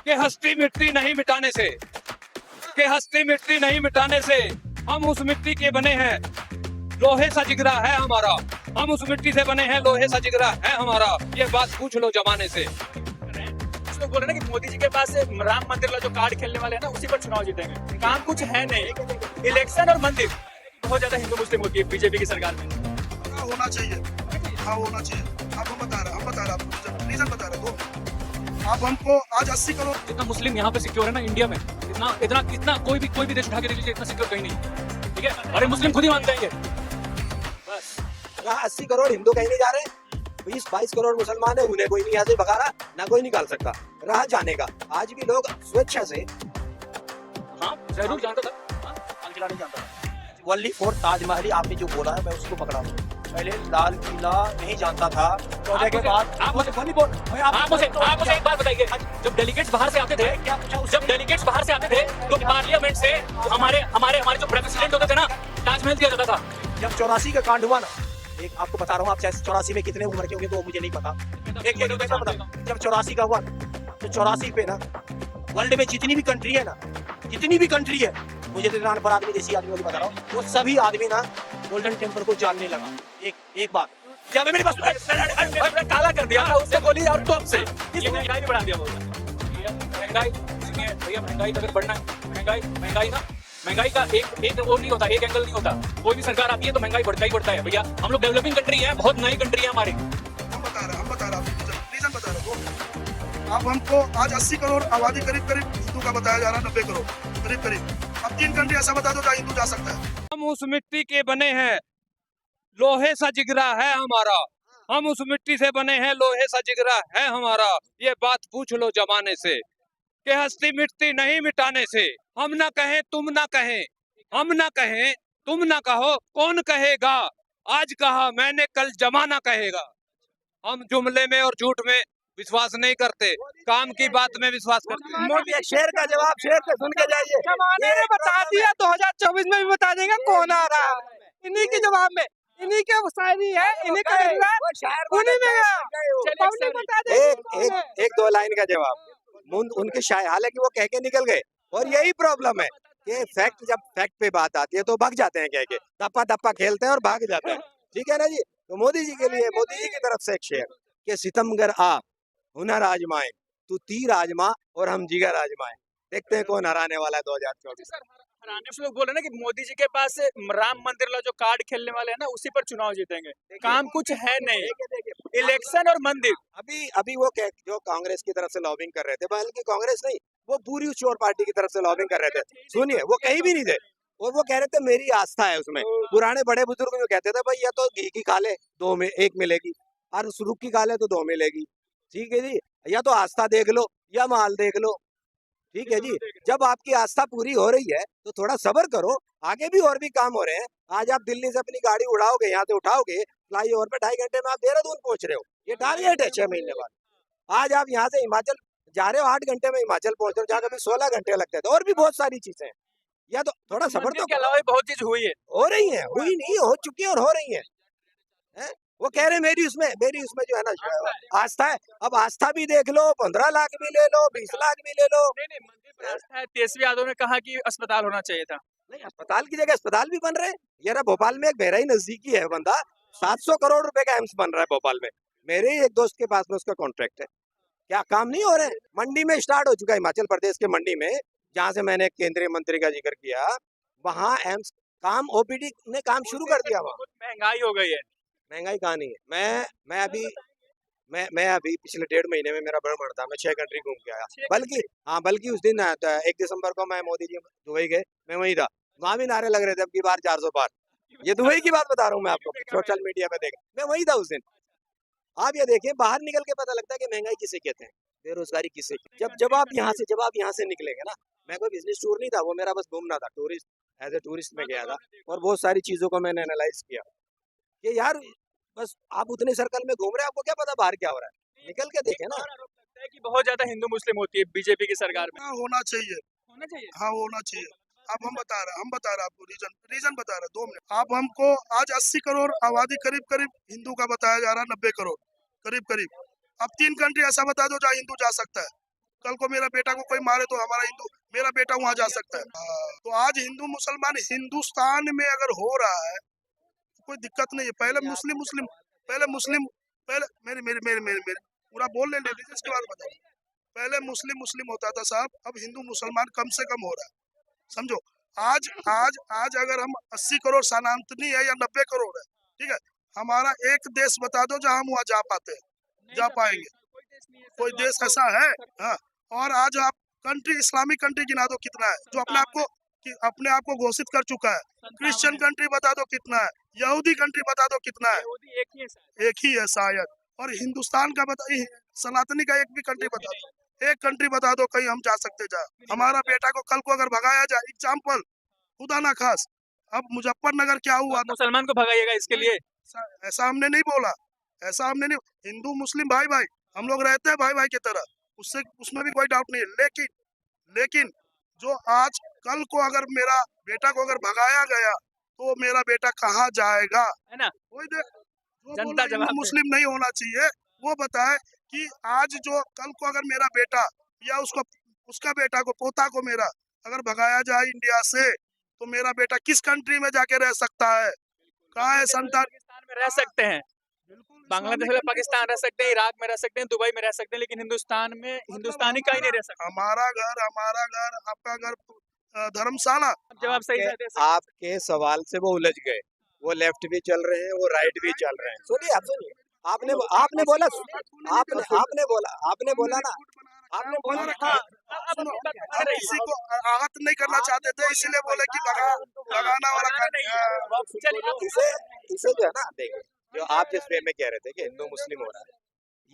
कि हस्ती मिट्टी नहीं मिटाने से, कि हस्ती मिट्टी नहीं मिटाने से हम उस मिट्टी के बने हैं, लोहे सा जिगरा है हमारा। हम उस मिट्टी से बने हैं, लोहे सा जिगरा है हमारा। ये बात पूछ लो जमाने से। कुछ लोग बोल रहे हैं कि मोदी जी के पास राम मंदिर वाला जो कार्ड खेलने वाले हैं ना, उसी पर चुनाव जीतेंगे। काम कुछ है नहीं, इलेक्शन और मंदिर बहुत ज्यादा हिंदू मुस्लिम होती है बीजेपी की सरकार में। होना चाहिए, हाँ होना चाहिए। आप हम बता रहे आपको रीजन बता रहे दो। आप हमको आज 80 करोड़ जितना मुस्लिम यहाँ पे सिक्योर है ना इंडिया में, इतना इतना इतना कोई भी देश उठा के देख लीजिए, इतना सिक्योर कहीं नहीं। ठीक है, अरे मुस्लिम खुद ही मानते हैं ये। बस यहाँ 80 करोड़ हिंदू कहीं नहीं जा रहे, 20-22 करोड़ मुसलमान है, उन्हें कोई नहीं यहाँ से भगा रहा, ना कोई निकाल सकता। रहा जाने का, आज भी लोग स्वेच्छा से हाँ जरूर जानता था, हाँ, आग जलाने जानता था। ओनली फॉर ताजमहल ही आपने जो बोला है मैं उसको पकड़ा हूँ। पहले लाल किला नहीं जानता था, चौदह के बाद आप मुझे एक बात बताइए, जब डेलीगेट्स बाहर से आते थे, जब डेलीगेट्स बाहर से आते थे तो पार्लियामेंट से हमारे हमारे हमारे जो प्रेसिडेंट होते थे ना, ताजमहल दिया जाता था। जब 84 का कांड हुआ ना, एक आपको बता रहा हूँ, आप 84 में कितने उम्र के होंगे तो मुझे नहीं पता। एक बता, जब 84 का हुआ तो 84 पे ना वर्ल्ड में जितनी भी कंट्री है ना, जितनी भी कंट्री है, मुझे तो पर आदमी देसी आदमी को बता रहा हूँ, वो सभी आदमी ना गोल्डन टेम्पल को जानने लगा। एक बात जब मेरे पास काला कर दिया उससे गोली और टॉप से महंगाई भी बढ़ा दिया बोल महंगाई। भैया महंगाई अगर बढ़ना है, महंगाई ना, महंगाई का एक वो नहीं होता, एक एंगल नहीं होता। कोई भी सरकार आती है तो महंगाई बढ़ता ही बढ़ता है भैया। हम लोग डेवलपिंग कंट्री है, बहुत नई कंट्री है हमारी। हम बता रहे आपको रीजन बता रहे दो। आप हमको आज 80 करोड़ आबादी करीब हिंदू का बताया जा रहा है, 90 करोड़ करीब। अब 3 कंट्री ऐसा बता दो जहाँ हिंदू जा सकता है। हम उस मिट्टी के बने हैं, लोहे सा जिगरा है हमारा। हम उस मिट्टी से बने हैं, लोहे सा जिगरा है हमारा। ये बात पूछ लो जमाने से, कि हस्ती मिट्टी नहीं मिटाने से। हम ना कहें तुम ना कहें, हम ना कहें तुम ना कहो, कौन कहेगा? आज कहा मैंने, कल जमाना कहेगा। हम जुमले में और झूठ में विश्वास नहीं करते, काम की बात में विश्वास करते हैं। मोदी शेर का जवाब शेर पे सुन के जाइए। जमाने ने बता दिया, 2024 में भी बता देगा कौन आ रहा है। इन्हीं के जवाब में, इन्हीं के शायरी है, इन्हीं का उन्हीं में बता देगा। एक दो लाइन का जवाब उनके शायद, हालांकि वो कह के निकल गए। और यही प्रॉब्लम है कि फैक्ट, जब फैक्ट पे बात आती है तो भाग जाते हैं, कह के दप्पा दप्पा खेलते हैं और भाग जाते हैं। ठीक है ना जी। तो मोदी जी के लिए, मोदी जी की तरफ से एक शेर कि सितमगर आ हुनर आजमाए, तू तीर आजमा और हम जिगर आजमाए। देखते हैं कौन हराने वाला है 2024। हराने से लोग बोल रहे हैं ना कि मोदी जी के पास राम मंदिर वाला जो कार्ड खेलने वाले हैं ना, उसी पर चुनाव जीतेंगे। काम कुछ है नहीं, इलेक्शन और मंदिर। अभी वो जो कांग्रेस की तरफ से लॉबिंग कर रहे थे, बल्कि कांग्रेस नहीं, वो पूरी चोर पार्टी की तरफ से लॉबिंग कर रहे थे। सुनिए, वो कहीं भी नहीं थे और वो कह रहे थे मेरी आस्था है उसमें। पुराने बड़े बुजुर्ग जो कहते थे भाई या तो घी की खा ले, 2 में 1 मिलेगी, और सुरुख की खा ले तो 2 मिलेगी। ठीक है जी, या तो आस्था देख लो या माल देख लो। ठीक है जी। जब आपकी आस्था पूरी हो रही है तो थोड़ा सब्र करो, आगे भी और भी काम हो रहे हैं। आज आप दिल्ली से अपनी गाड़ी उड़ाओगे, यहाँ से उठाओगे, फ्लाई ओवर पे 2.5 घंटे में आप देहरादून पहुंच रहे हो। ये टारगेट है 6 महीने बाद। आज आप यहाँ से हिमाचल जा रहे हो, 8 घंटे में हिमाचल पहुंच रहे हो, जहाँ कभी 16 घंटे लगते थे। और भी बहुत सारी चीजें हैं, या तो थोड़ा सब्र तो के अलावा बहुत चीज हुई है, हो रही है, हुई नहीं, हो चुकी है और हो रही है। वो कह रहे मेरी उसमें जो है ना आस्था है। अब आस्था भी देख लो, 15 लाख भी ले लो, 20 लाख भी ले लो। नहीं, तेजस्वी यादव ने कहा कि अस्पताल होना चाहिए था। नहीं, अस्पताल की जगह अस्पताल भी बन रहे हैं। ये रहा भोपाल में एक बहराई नजदीकी है बंदा, 700 करोड़ रुपए का एम्स बन रहा है भोपाल में। मेरे ही एक दोस्त के पास में उसका कॉन्ट्रैक्ट है। क्या काम नहीं हो रहे हैं? मंडी में स्टार्ट हो चुका है, हिमाचल प्रदेश के मंडी में, जहाँ से मैंने केंद्रीय मंत्री का जिक्र किया, वहाँ एम्स काम, ओपीडी ने काम शुरू कर दिया। वहाँ महंगाई हो गई है। महंगाई कहाँ नहीं है। मैं अभी पिछले 1.5 महीने में मेरा भ्रमण था, मैं 6 कंट्री घूम के आया। बल्कि उस दिन 1 दिसंबर को मैं, मोदी जी दुबई गए, मैं वहीं था। वहाँ भी नारे लग रहे थे अब की बार 400 पार। ये दुबई की बात बता रहा हूँ मैं आपको, सोशल मीडिया पे देख, मैं वहीं था उस दिन। आप ये देखिए, बाहर निकल के पता लगता है कि महंगाई किसे कहते हैं, बेरोजगारी किसे। जब आप यहाँ से निकलेंगे ना, मैं कोई बिजनेस टूर नहीं था, वो मेरा बस घूमना था, टूरिस्ट, एज ए टूरिस्ट में गया था। और बहुत सारी चीजों को मैंने एनालाइज किया कि यार बस आप उतने सर्कल में घूम रहे हैं, आपको क्या पता बाहर क्या हो रहा है। निकल के देखे ना। लगता है कि बहुत ज्यादा हिंदू मुस्लिम होती है बीजेपी की सरकार में। हाँ होना चाहिए, होना चाहिए। हाँ होना चाहिए। अब हम बता रहे आपको रीजन बता रहे 2 मिनट। आप हमको आज 80 करोड़ आबादी करीब हिंदू का बताया जा रहा है, 90 करोड़ करीब। अब 3 कंट्री ऐसा बता दो जहाँ हिंदू जा सकता है। कल को मेरा बेटा को कोई मारे तो हमारा हिंदू मेरा बेटा वहां जा सकता है। तो आज हिंदू मुसलमान हिंदुस्तान में अगर हो रहा है तो कोई दिक्कत नहीं है। पहले मुस्लिम पहले मेरे मेरे मेरे मेरे मेरे पूरा बोल ले लीजिए, इसके बाद बताओ। पहले मुस्लिम होता था साहब, अब हिंदू मुसलमान कम से कम हो रहा है, समझो। आज आज आज अगर हम 80 करोड़ सनातनी है या 90 करोड़ है, ठीक है, हमारा एक देश बता दो जहां हम वहाँ जा पाते हैं, जा पाएंगे? कोई देश ऐसा है? हाँ। और आज आप कंट्री इस्लामिक कंट्री गिना दो कितना है जो अपने आप को घोषित कर चुका है। क्रिश्चियन कंट्री बता दो कितना है, यहूदी कंट्री बता दो कितना है, एक ही है शायद। और हिंदुस्तान का बताइए, सनातनी का एक भी कंट्री बता दो, एक कंट्री बता दो कहीं हम जा सकते जा। हमारा बेटा को कल को अगर भगाया जाए, एग्जाम्पल खुदा ना खास, अब मुजफ्फरनगर क्या हुआ था, मुसलमान को भगाइएगा इसके लिए? ऐसा हमने नहीं बोला, ऐसा हमने नहीं। हिंदू मुस्लिम भाई भाई हम लोग रहते हैं भाई भाई की तरह, उससे उसमें भी कोई डाउट नहीं है। लेकिन जो आज कल को अगर मेरा बेटा को अगर भगाया गया तो मेरा बेटा कहाँ जाएगा, है ना? कोई जो जनता बोला जवाब हिंदू दे। मुस्लिम नहीं होना चाहिए, वो बताए कि आज जो कल को अगर मेरा बेटा या उसका बेटा को पोता को मेरा अगर भगाया जाए इंडिया से तो मेरा बेटा किस कंट्री में जाके रह सकता है? कहाँ है संतान? पाकिस्तान में रह सकते हैं, बांग्लादेश में पाकिस्तान रह सकते हैं, इराक में रह सकते हैं, दुबई में रह सकते हैं, लेकिन हिंदुस्तान में हिंदुस्तानी कहीं नहीं रह सकता। हमारा घर आपका घर धर्मशाला। आप जवाब सही से दे सकते हैं। आपके सवाल से वो उलझ गए, वो लेफ्ट भी चल रहे हैं, वो राइट भी चल रहे हैं। सुनिए, आप सुनिए, आपने बोला ना, आपने बोला ना, हाँ, सुनो, हम किसी को आहत नहीं करना चाहते थे, इसीलिए बोले कि भगाना वाला चलिए, इसे जो है ना, देखिए, जो आप जिस वे में कह रहे थे कि हिंदू मुस्लिम हो रहा है,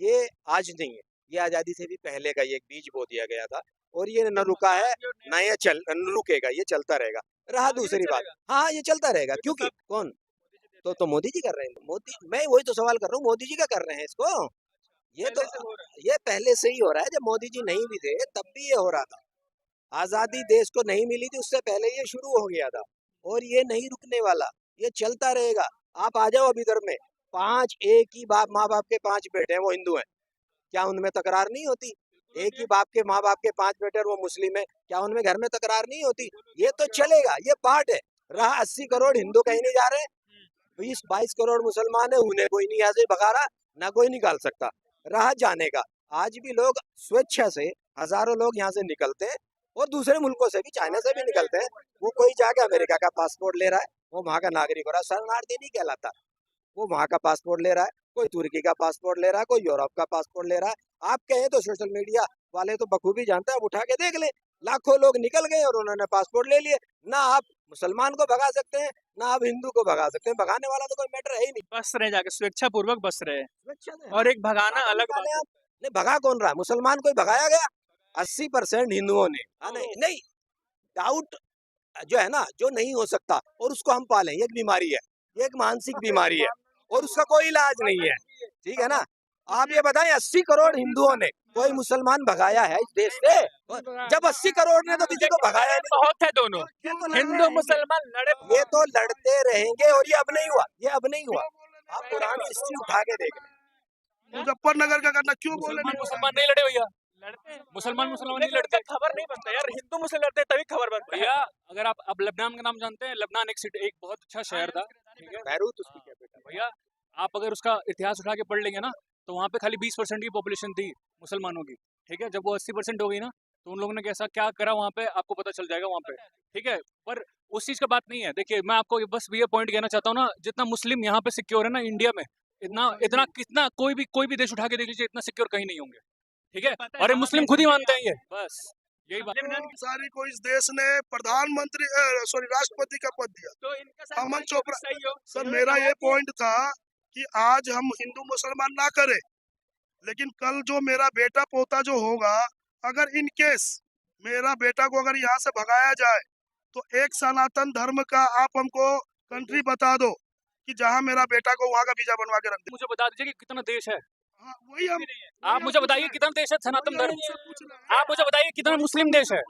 ये आज नहीं है, ये आजादी से भी पहले का ये एक बीज बो दिया गया था, और ये न रुका है, ना ये न रुकेगा, ये चलता रहेगा। रहा दूसरी बात, हाँ, ये चलता रहेगा, क्योंकि कौन तो मोदी जी कर रहे हैं। मोदी, मैं वही तो सवाल कर रहा हूँ, मोदी जी क्या कर रहे हैं इसको? ये पहले से ही हो रहा है, जब मोदी जी नहीं भी थे तब भी ये हो रहा था। आजादी देश को नहीं मिली थी, उससे पहले ये शुरू हो गया था, और ये नहीं रुकने वाला, ये चलता रहेगा। आप आ जाओ अभी इधर में, 5 एक ही माँ बाप के 5 बेटे हैं, वो हिंदू हैं, क्या उनमें तकरार नहीं होती? एक ही बाप के माँ बाप के 5 बेटे वो मुस्लिम है, क्या उनमें घर में तकरार नहीं होती? ये तो चलेगा, ये पार्ट है। रहा 80 करोड़ हिंदू कहीं नहीं जा रहे, 20-22 करोड़ मुसलमान है, उन्हें कोई नहीं यहाँ से भगा रहा, ना कोई निकाल सकता। रहा जाने का, आज भी लोग स्वेच्छा से, हजारों लोग यहाँ से निकलते हैं, और दूसरे मुल्कों से भी, चाइना से भी निकलते हैं। वो कोई जाके अमेरिका का पासपोर्ट ले रहा है, वो वहाँ का नागरिक हो रहा है, शरणार्थी नहीं कहलाता। वो वहाँ का पासपोर्ट ले रहा है, कोई तुर्की का पासपोर्ट ले रहा है, कोई यूरोप का पासपोर्ट ले रहा है। आप कहें तो सोशल मीडिया वाले तो बखूबी जानते हैं, आप उठा के देख ले, लाखों लोग निकल गए और उन्होंने पासपोर्ट ले लिए। ना आप मुसलमान को भगा सकते हैं, ना आप हिंदू को भगा सकते हैं, भगाने वाला तो कोई मैटर है ही नहीं। बस रहे जाके, स्वेच्छा पूर्वक बस रहे, स्वेच्छा से, और एक भगाना अलग बात है। नहीं, भगा कौन रहा? मुसलमान कोई भगाया गया? 80% हिंदुओं ने। हाँ, नहीं, डाउट जो है ना, जो नहीं हो सकता और उसको हम पालें, ये एक बीमारी है, ये एक मानसिक बीमारी है, और उसका कोई इलाज नहीं है, ठीक है ना? आप ये बताएं, 80 करोड़ हिंदुओं ने कोई मुसलमान भगाया है इस देश से? जब 80 करोड़ ने तो किसी को भगाया नहीं। बहुत है दोनों, हिंदू मुसलमान लड़े, ये तो लड़ते रहेंगे, और ये अब नहीं हुआ, ये अब नहीं हुआ। आप पुरानी हिस्ट्री उठा के देख लें। मुजफ्फरनगर का करना क्यों बोले? मुसलमान नहीं लड़े भैया, मुसलमान नहीं लड़ते, खबर नहीं बनता यार। हिंदू मुस्लिम लड़ते तभी खबर बनती है भैया। अगर आप अब लेबनान का नाम जानते हैं, लेबनान एक बहुत अच्छा शहर था, ठीक है, बैरूत उसकी कैपिटल भैया। आप अगर उसका इतिहास उठा के पढ़ लेंगे ना, तो वहाँ पे खाली 20% की पॉपुलेशन थी मुसलमानों की, ठीक है। जब वो 80% हो गई ना, तो उन लोगों ने कैसा क्या करा वहाँ पे, आपको पता चल जाएगा वहाँ पे, ठीक है। पर उस चीज का बात नहीं है। देखिए, मैं आपको बस ये पॉइंट कहना चाहता हूँ ना, जितना मुस्लिम यहाँ पे सिक्योर है ना इंडिया में, इतना कितना कोई भी देश उठा के देख लीजिए, इतना सिक्योर कहीं नहीं होंगे, ठीक है। और ये मुस्लिम खुद ही मानते हैं, ये बस यही बात। सारी को इस देश ने प्रधानमंत्री राष्ट्रपति का पद दिया, तो इनका अमन चोपड़ा। सही हो सर, मेरा ये पॉइंट था कि आज हम हिंदू मुसलमान ना करें, लेकिन कल जो मेरा बेटा पोता जो होगा, अगर इन केस मेरा बेटा को अगर यहाँ से भगाया जाए, तो एक सनातन धर्म का आप हमको कंट्री बता दो कि जहाँ मेरा बेटा को वहाँ का वीजा बनवा के रख दे। मुझे बता दीजिए कि कितना देश है। हाँ, वही हम आप मुझे बताइए कितना देश है सनातन धर्म। आप मुझे बताइए कितना मुस्लिम देश है।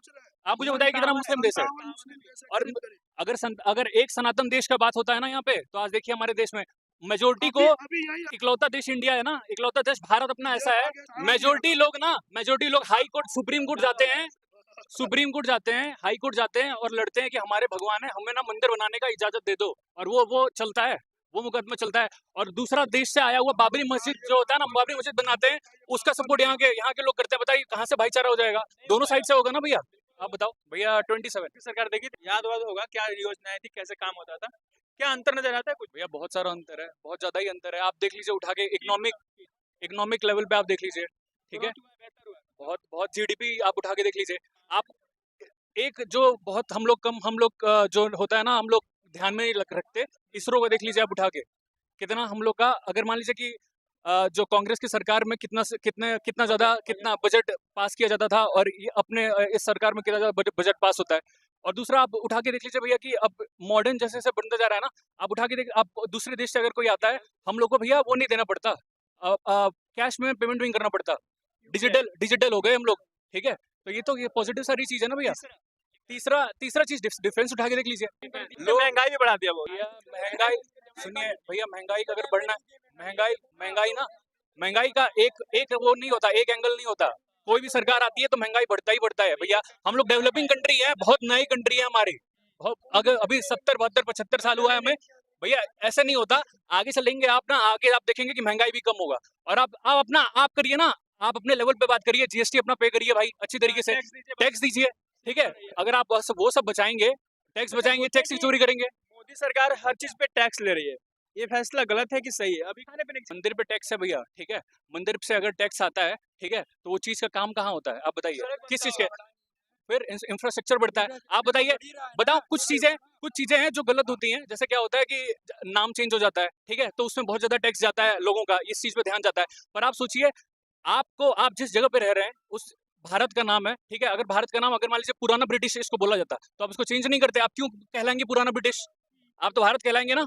आप मुझे बताइए कितना मुस्लिम देश है। और अगर एक सनातन देश का बात होता है ना यहाँ पे, तो आज देखिए हमारे देश में मेजोरिटी को अभी यही इकलौता देश इंडिया है ना, इकलौता देश भारत अपना ऐसा है, मेजोरिटी लोग हाई कोर्ट सुप्रीम कोर्ट जाते हैं, हाई कोर्ट जाते हैं और लड़ते हैं कि हमारे भगवान है, हमें ना मंदिर बनाने का इजाजत दे दो, और वो चलता है, वो मुकदमा चलता है। और दूसरा देश से आया हुआ बाबरी मस्जिद जो होता है ना, बाबरी मस्जिद बनाते हैं, उसका सपोर्ट यहाँ के लोग करते हैं। बताइए कहाँ से भाईचारा हो जाएगा? दोनों साइड से होगा ना भैया। आप बताओ भैया। 27 सरकार देखी थी, याद होगा क्या योजनाएं थी, कैसे काम होता था, क्या अंतर नजर आता है कुछ? भैया बहुत सारा अंतर है, बहुत ज्यादा ही अंतर है। आप देख लीजिए उठा के इकोनॉमिक लेवल पे आप देख लीजिए, ठीक है, बहुत बहुत जीडीपी आप उठा के देख लीजिए। आप एक जो बहुत हम लोग जो होता है ना, हम लोग ध्यान में नहीं रखते, इसरो को देख लीजिए आप उठा के, कितना हम लोग का, अगर मान लीजिए कि जो कांग्रेस की सरकार में कितना बजट पास किया जाता था, और ये अपने इस सरकार में कितना ज्यादा बजट पास होता है। और दूसरा आप उठा के देख लीजिए भैया कि अब मॉडर्न जैसे जैसे बनता जा रहा है ना, आप उठा के देख, आप दूसरे देश से अगर कोई आता है, हम लोग को भैया वो नहीं देना पड़ता, कैश में पेमेंट नहीं करना पड़ता, डिजिटल हो गए हम लोग, ठीक है। तो ये पॉजिटिव सारी चीज है ना भैया। तीसरा चीज डिफेंस उठा के देख लीजिए, लोग महंगाई भी बढ़ा दिया वो। महंगाई, सुनिए भैया, महंगाई का अगर बढ़ना है, महंगाई का एक वो नहीं होता, एक एंगल नहीं होता। कोई भी सरकार आती है तो महंगाई बढ़ता ही बढ़ता है भैया। हम लोग डेवलपिंग कंट्री है, बहुत नई कंट्री है हमारी, अगर अभी 70 72 75 साल हुआ है हमें भैया, ऐसा नहीं होता। आगे चलेंगे आप ना, आगे आप देखेंगे कि महंगाई भी कम होगा। और आप करिए ना, आप अपने लेवल पे बात करिए, जीएसटी अपना पे करिए भाई, अच्छी तरीके से टैक्स दीजिए, ठीक है। अगर आप वो सब बचाएंगे, टैक्स बचाएंगे, टैक्स की चोरी करेंगे। मोदी सरकार हर चीज पे टैक्स ले रही है, ये फैसला गलत है कि सही है? अभी खाने पीने मंदिर पे टैक्स है भैया, ठीक है, मंदिर से अगर टैक्स आता है, ठीक है, तो वो चीज का काम कहाँ होता है? आप बताइए किस चीज के? फिर इंफ्रास्ट्रक्चर बढ़ता है। आप बताओ कुछ चीजें हैं जो गलत होती हैं, जैसे क्या होता है कि नाम चेंज हो जाता है, ठीक है, तो उसमें बहुत ज्यादा टैक्स जाता है लोगों का, इस चीज पे ध्यान जाता है। पर आप सोचिए, आप जिस जगह पे रह रहे हैं उस भारत का नाम है, ठीक है, अगर भारत का नाम अगर मान लीजिए पुराना ब्रिटिश इसको बोला जाता, तो आप इसको चेंज नहीं करते, आप क्यों कहलाएंगे पुराना ब्रिटिश? आप तो भारत कहलाएंगे ना,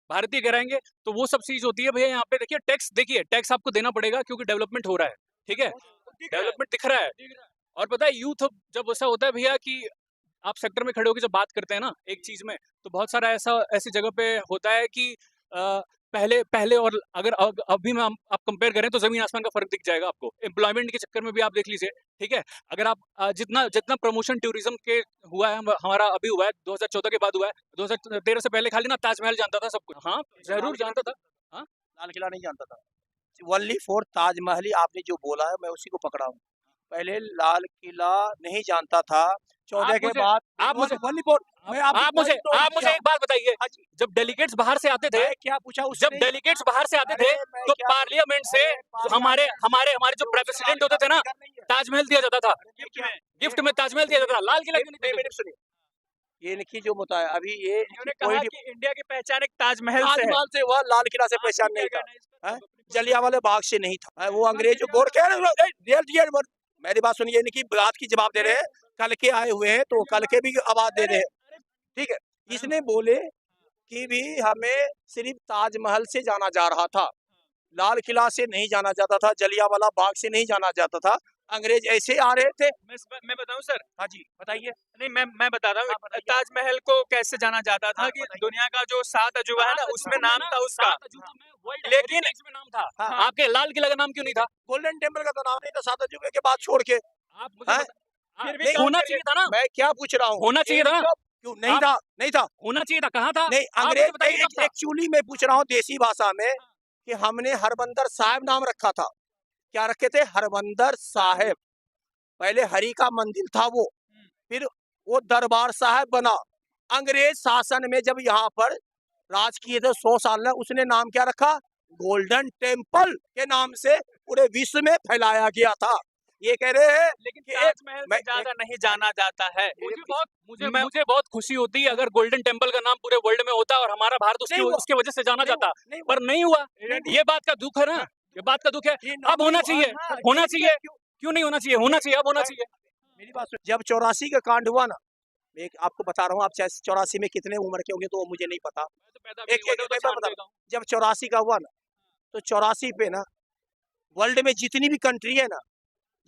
भारतीय कहलाएंगे। तो वो सब चीज होती है भैया। यहाँ पे देखिए टैक्स आपको देना पड़ेगा, क्योंकि डेवलपमेंट हो रहा है, ठीक है, डेवलपमेंट दिख रहा है। और पता है यूथ जब ऐसा होता है भैया कि आप सेक्टर में खड़े होकर जब बात करते हैं ना एक चीज में, तो बहुत सारा ऐसी जगह पे होता है कि पहले और अगर अभी में आप कंपेयर करें तो जमीन आसमान का फर्क दिख जाएगा आपको। एम्प्लॉयमेंट के चक्कर में भी आप देख लीजिए, ठीक है। अगर आप जितना प्रमोशन टूरिज्म के हुआ है हमारा अभी हुआ है 2014 के बाद हुआ है, 2013 से पहले खाली ना ताजमहल जानता था सब कुछ। हाँ जरूर जानता था। हाँ, लाल किला नहीं जानता था। ओनली फॉर ताजमहल ही आपने जो बोला है, मैं उसी को पकड़ा हूँ। पहले लाल किला नहीं जानता था, 14 के बाद आप मुझे ओनली फॉर आप मुझे एक बात बताइए, जब डेलीगेट्स बाहर से आते थे, क्या पूछा जब डेलीगेट्स बाहर से आते थे, तो पार्लियामेंट से हमारे जो प्रेसिडेंट होते थे ना, ताजमहल दिया जाता था, गिफ्ट में ताजमहल दिया जाता था। लाल किला क्यों नहीं दिया? सुनिए, ये इनकी जो मुद्दा है अभी, ये इन्होंने कहा कि इंडिया की पहचान एक ताजमहल से है। ताजमहल से हुआ, लाल किला से पहचान नहीं था, जलियांवाला बाग से नहीं था। वो अंग्रेज गोर कह, मेरी बात सुनिए, इनकी बात की जवाब दे रहे हैं। कल के आए हुए हैं तो कल के भी आवाज दे रहे हैं, ठीक है। इसने बोले कि भी हमें सिर्फ ताजमहल से जाना जा रहा था, लाल किला से नहीं जाना जाता था, जलियांवाला बाग से नहीं जाना जाता था। अंग्रेज ऐसे आ रहे थे। मैं बताऊं सर? हाँ जी बताइए। नहीं, मैं बताता हूँ। ताजमहल को कैसे जाना जाता था कि दुनिया का जो 7 अजूबा है ना, उसमें नाम था उसका, लेकिन नाम था। आपके लाल किला का नाम क्यों नहीं था? गोल्डन टेम्पल का तो नाम नहीं था 7 अजूबे के बाद छोड़ के। आप मुझे फिर भी होना चाहिए था ना, मैं क्या पूछ रहा हूँ, होना चाहिए था ना? क्यों नहीं था होना चाहिए था, कहाँ था? नहीं, अंग्रेज एक्चुअली मैं पूछ रहा हूँ देसी भाषा में कि हमने हरबंदर साहिब नाम रखा था। क्या रखे थे? हरबंदर साहिब। पहले हरि का मंदिर था वो, फिर वो दरबार साहिब बना। अंग्रेज शासन में जब यहाँ पर राज किए थे 100 साल में, उसने नाम क्या रखा? गोल्डन टेम्पल के नाम से पूरे विश्व में फैलाया गया था। ये कह रहे हैं लेकिन ताजमहल से ज्यादा नहीं जाना जाता है। मुझे बहुत खुशी होती है अगर गोल्डन टेम्पल का नाम पूरे वर्ल्ड में होता और हमारा भारत उसकी वजह से जाना जाता, पर नहीं हुआ। ये बात का दुख है ना, ये बात का दुख है। अब होना चाहिए, क्यों नहीं होना चाहिए? होना चाहिए, अब होना चाहिए। मेरी बात सुन, जब 84 का कांड हुआ ना, मैं आपको बता रहा हूँ, आप चाहे 84 में कितने उम्र के होंगे तो मुझे नहीं पता। जब 84 का हुआ ना, तो 84 पे ना वर्ल्ड में जितनी भी कंट्री है ना,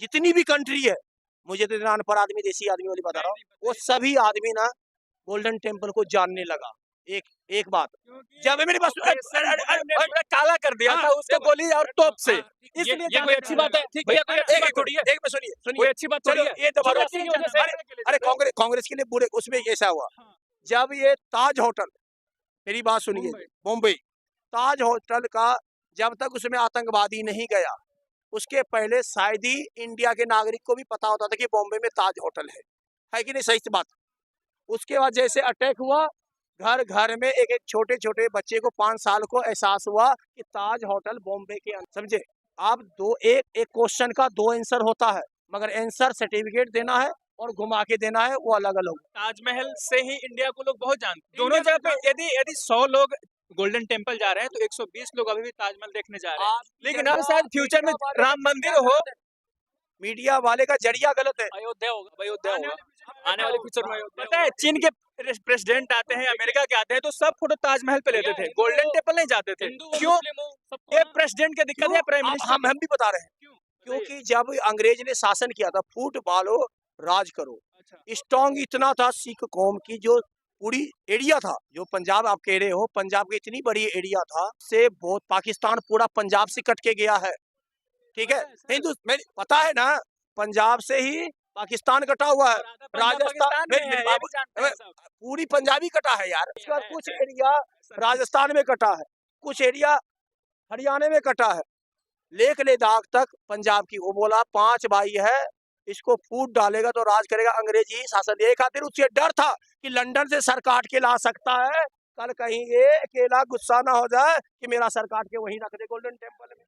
जितनी भी कंट्री है, मुझे तो अनपढ़ आदमी, देसी आदमी वाली बता रहा हूँ, वो सभी आदमी ना गोल्डन टेम्पल को जानने लगा। एक बात, जब मेरी बस पूरा काला कर दिया था उसको गोली और तोप से, इसलिए ये कोई अच्छी बात है? भैया कोई अच्छी बात थोड़ी है? एक में सुनिए कोई सुनिए, अच्छी बात चलो थोड़ी है? ये तो चलो, अच्छी की वजह से अरे कांग्रेस के लिए बुरे, उसमें ऐसा हुआ जब ये ताज होटल, मेरी बात सुनिए, मुंबई ताज होटल का जब तक उसमें आतंकवादी नहीं गया, उसके पहले शायद ही इंडिया के नागरिक को भी पता होता था कि बॉम्बे में ताज होटल है कि नहीं? सही बात। उसके बाद जैसे अटैक हुआ, घर घर में एक एक छोटे छोटे बच्चे को 5 साल को एहसास हुआ कि ताज होटल बॉम्बे के अंदर, समझे आप? एक क्वेश्चन का 2 आंसर होता है, मगर आंसर सर्टिफिकेट देना है और घुमा के देना है, वो अलग अलग। ताजमहल से ही इंडिया को लोग बहुत जानते हैं। दोनों जगह पे यदि 100 लोग गोल्डन टेम्पल जा रहे हैं तो 120 लोग अभी भी ताजमहल देखने जा रहे हैं। लेकिन अब शायद फ्यूचर में राम मंदिर हो, मीडिया वाले का जरिया गलत है। अयोध्या होगा, अयोध्या होगा आने वाले फ्यूचर में। पता है चीन के प्रेसिडेंट आते हैं, अमेरिका के आते हैं, तो सब फोटो ताजमहल पे लेते थे, गोल्डन टेम्पल नहीं जाते थे। क्यों? ये प्रेसिडेंट की दिक्कत है, प्राइम मिनिस्टर। हम भी बता रहे हैं क्योंकि जब अंग्रेज ने शासन किया था, फूट पालो राज करो, स्ट्रॉन्ग इतना था सिख कौम की, जो पूरी एरिया था, जो पंजाब आप कह रहे हो, पंजाब की इतनी बड़ी एरिया था, से बहुत पाकिस्तान पूरा पंजाब से कट के गया है, ठीक है? हिंदू में पता है ना, पंजाब से ही पाकिस्तान कटा हुआ है, राजस्थान में पूरी पंजाबी कटा है यार। इसका कुछ एरिया राजस्थान में कटा है, कुछ एरिया हरियाणा में कटा है, लेह लद्दाख तक पंजाब की। वो बोला 5 भाई है, इसको फूट डालेगा तो राज करेगा, अंग्रेजी ही शासन दिए खातिर। उसे डर था कि लंदन से सर काट के ला सकता है, कल कहीं ये अकेला गुस्सा ना हो जाए कि मेरा सर काट के वहीं रख दे गोल्डन टेम्पल में।